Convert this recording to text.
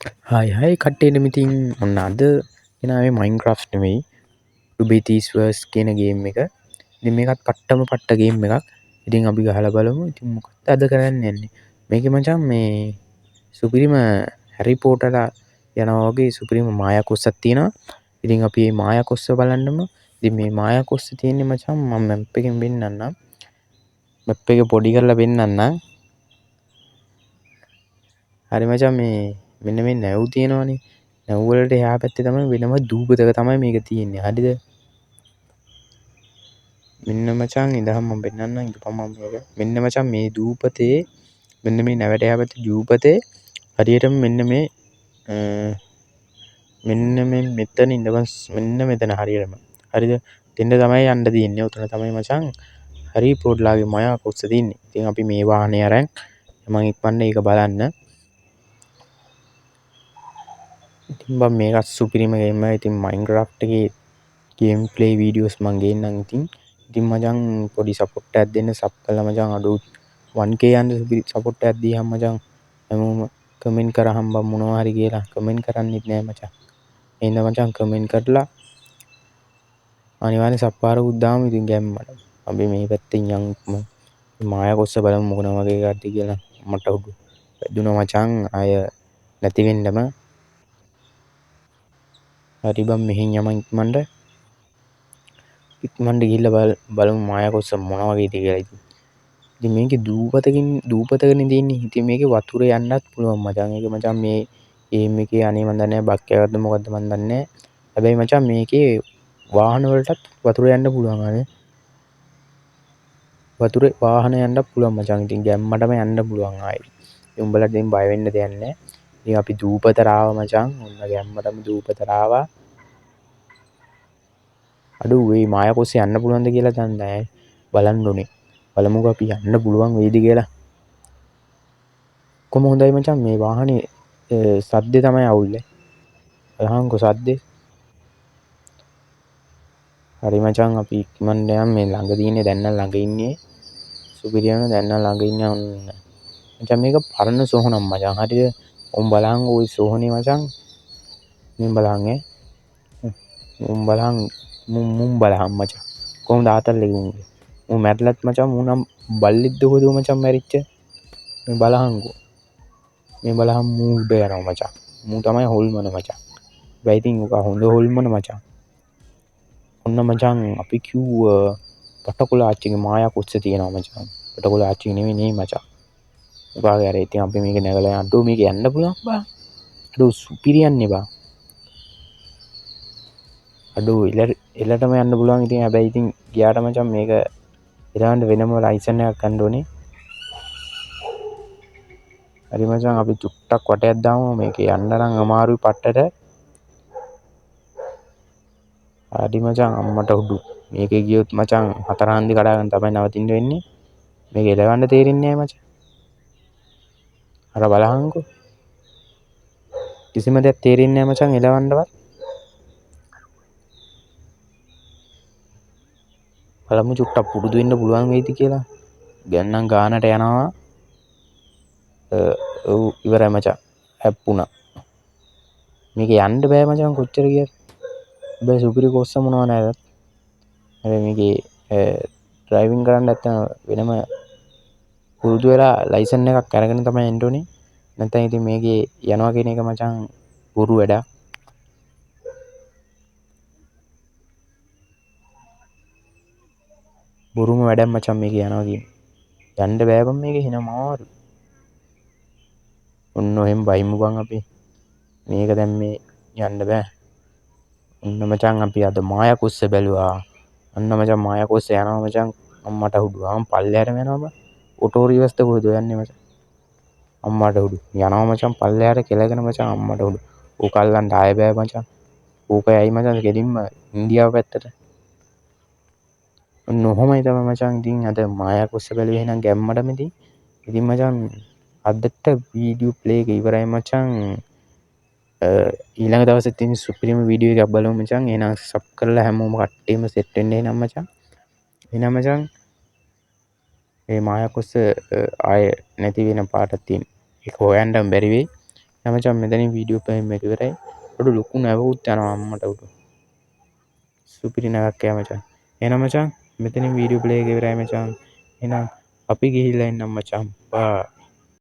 හයි කට්ටේට මිතින් ඔන්න අද එනාවේ මයින්ක්‍රෆ් නෙමෙයි රුබිතීස්වර්ස් කියන ගේම් එක. ඉතින් මේකත් පට්ටම පට්ට ගේම් එකක්. ඉතින් අපි ගහලා බලමු. ඉතින් මොකක්ද අද කරන්න යන්නේ? මේකේ මචං මේ සුපිරිම හැරි පොටර්ලා යනවා වගේ සුපිරිම මායා කොස්සක් තියෙනවා. ඉතින් අපි මේ මායා කොස්ස බලන්නම. ඉතින් මේ මායා කොස්ස තියෙන්නේ මචං මම මැප් එකෙන් පෙන්නන්නම්. මැප් එක පොඩි කරලා පෙන්නන්නම්. හරි මචං මේ මෙන්න මේ නැව් තියෙනවනේ. නැව් වලට එහා පැත්තේ තමයි වෙනම දූපතක තමයි මේක තියෙන්නේ. හරිද? මෙන්න මචං ඉඳහම් මම පෙන්නන්නම් ඉඳපන් මම මේක. මෙන්න මචං මේ දූපතේ මෙන්න මේ නැවට එහා පැත්තේ දූපතේ හරියටම මෙන්න මේ මෙතන ඉඳපන් මෙන්න මෙතන හරියටම. හරිද? දෙන්න තමයි යන්න තියෙන්නේ. උතන තමයි මචං හරි පොඩ්ලාගේ මායා කොස්ස තියෙන්නේ. ඉතින් අපි මේ වාහනේ අරන් මම ඉක්මනට ඒක බලන්න. ඉතින් බං මේකත් සුපිරිම ගේම් එකක්. ඉතින් මයින්ක්‍රාෆ්ට් එකේ ගේම් ප්ලේ වීඩියෝස් මං ගේන්නම් ඉතින් මචං පොඩි සපෝට් එකක් දෙන්න සබ් කරලා මචං අඩු 1k යන්න සුපිරි සපෝට් එකක් දීහම් මචං හැමෝම කමෙන්ට් කරහම් බං මොනවා හරි කියලා කමෙන්ට් කරන්නෙත් නෑ මචං එහෙනම් මචං කමෙන්ට් කරලා අනිවාර්යෙන් සබ් පාරකුත් දාමු ඉතින් ගැම්මට අපි මේ පැත්තෙන් යමු මායා කොස්ස බලමු මොන වගේ එකක්ද කියලා මට උඩු වැදුනා මචං අය නැති වෙන්නම හරි බං මෙහෙන් යමන් ඉක්මනට ගිහිල්ලා බලමු මායා කොස්ස මොන වගේද කියලා ඉතින් මේකේ දූපතකනේ තියෙන්නේ. ඉතින් මේකේ වතුරේ යන්නත් පුළුවන් මචං. ඒක මචං මේ ගේම් එකේ අනේ මන් දන්නේ නැහැ බග් එකක්ද මොකද්ද මන් දන්නේ නැහැ. හැබැයි මචං මේකේ වාහන වලටත් වතුරේ යන්න පුළුවන් අනේ. වතුරේ වාහන යන්නත් පුළුවන් මචං. ඉතින් ගැම්මටම යන්න පුළුවන් ආයේ. ඉතින් උඹලා දැන් බය වෙන්න දෙයක් නැහැ. ඉතින් අපි දූපතට ආවා මචං. ඔන්න ගැම්මටම දූපතට ආවා. අඩු මේ මායා කොස්සේ යන්න පුළුවන්ද කියලා දන්නේ නැහැ. බලන්න ඕනේ. බලමුකෝ අපි යන්න පුළුවන් වෙයිද කියලා. කොහොම හොඳයි මචං මේ වාහනේ සද්දේ තමයි අවුල්නේ. බලහන්කෝ සද්දේ. හරි මචං අපි ඉක්මනට යන් මේ ළඟ තියෙන්නේ දැන් නම් ළඟ ඉන්නේ. සුපිරියම දැන් නම් ළඟ ඉන්නේ ඔන්න. මචං මේක පරණ සෝහනක් මචං. හරිද? උන් බලහන්කෝ ওই සෝහනේ මචං. මෙන් බලහන් උන් බලහන් මුන් බලහන් මචං. කොහොමද ආතල්ලේ උන්ගේ. මූ මැරලත් මචං මූ නම් බල්ලෙක්ද කොහෙද මචං මැරිච්ච. මේ බලහන්කෝ. මේ බලහන් මූ උඩ යනවා මචං. මූ තමයි හොල්මන මචං. හැබැයි ඉතින් උක හොඳ හොල්මන මචං. ඔන්න මචං අපි කිව්ව පටකොල ආච්චිගේ මායා කොස්ස තියෙනවා මචං. පටකොල ආච්චි නෙමෙයි නේ මචං. උපාගේ අර ඉතින් අපි මේක නැගලා අඩෝ මේක යන්න පුළුවන් බා. අඩෝ සුපිරියන්නේ බා. අඩෝ එලටම යන්න පුළුවන් ඉතින් හැබැයි ඉතින් ගියාට මචං මේක එලවන්න වෙනම ලයිසන් එකක් ගන්න ඕනේ. හරි මචං අපි චුට්ටක් වටයක් දාමු මේක යන්න නම් අමාරුයි පට්ටට. හරි මචං අම්මට උඩු. මේකේ ගියොත් මචං හතර හන්දි කඩාගෙන තමයි නවතින්න වෙන්නේ. මේක එලවන්න තේරෙන්නේ නැහැ මචං. අර බලහන්කෝ. කිසිම දෙයක් තේරෙන්නේ නැහැ මචං එලවන්නවත්. බලමු චුට්ටක් පුරුදු වෙන්න පුළුවන් වෙයිද කියලා. ගන්නම් ගානට යනවා. ඔව් ඉවරයි මචං. හැප්පුණා. මේක යන්න බෑ මචං කොච්චර ගියත්. බෑ සුපිරි කොස්ස මොනවා නැද්ද? හැබැයි මේකේ ඩ්‍රයිවිං කරන්න නැත්නම් වෙනම පුරුදු වෙලා ලයිසන් එකක් අරගෙන තමයි එන්න ඕනේ. නැත්නම් ඉතින් මේකේ යනවා කියන එක මචං බොරු වැඩක්. බොරුම වැඩක් මචං මේක යනවා කියන්නේ. යන්න බෑ බං මේක හින මාරු. ඔන්න ඔහෙම බයිමු බං අපි. මේක දැන් මේ යන්න බෑ. ඔන්න මචං අපි අද මායා කොස්ස බැලුවා. අන්න මචං මායා කොස්ස යනවා මචං අම්මට උඩුවාම පල්ලෙහාටම යනවා බං. ඔටෝ රිවර්ස්ද කොහෙද යන්නේ මචං. අම්මට උඩු. යනවා මචං පල්ලෙහාට කෙලගෙන මචං අම්මට උඩු. ඕක අල්ලන්න ආයෙ බෑ මචං. ඕක යයි මචං ගෙලින්ම ඉන්දියාව පැත්තට. ඔන්න ඔහොමයි තමයි මචං ඉතින් අද මායා කොස්ස බැලුවේ එහෙනම් ගැම්මටම ඉතින් මචං අදට වීඩියෝ ප්ලේ එක ඉවරයි මචං. ඊළඟ දවසේ තියෙන සුපිරිම වීඩියෝ එකක් බලමු මචං. එහෙනම් සබ් කරලා හැමෝම කට්ටියම සෙට් වෙන්න එහෙනම් මචං. එහෙනම් මචං මේ මායා කොස්ස ආයේ නැති වෙන පාටක් තියෙන. ඒක හොයන්නම බැරි වෙයි. මචං මෙතනින් වීඩියෝ ෆ්‍රේම් එක ඉවරයි. ඔඩු ලොකු නැවුත් යනවා අම්මට උඩු. සුපිරි නැවක් යා මචං. එහෙනම් මචං මෙතනින් වීඩියෝ ප්ලේ එක ඉවරයි මචං. එහෙනම් අපි ගිහිල්ලා එන්නම් මචං. බා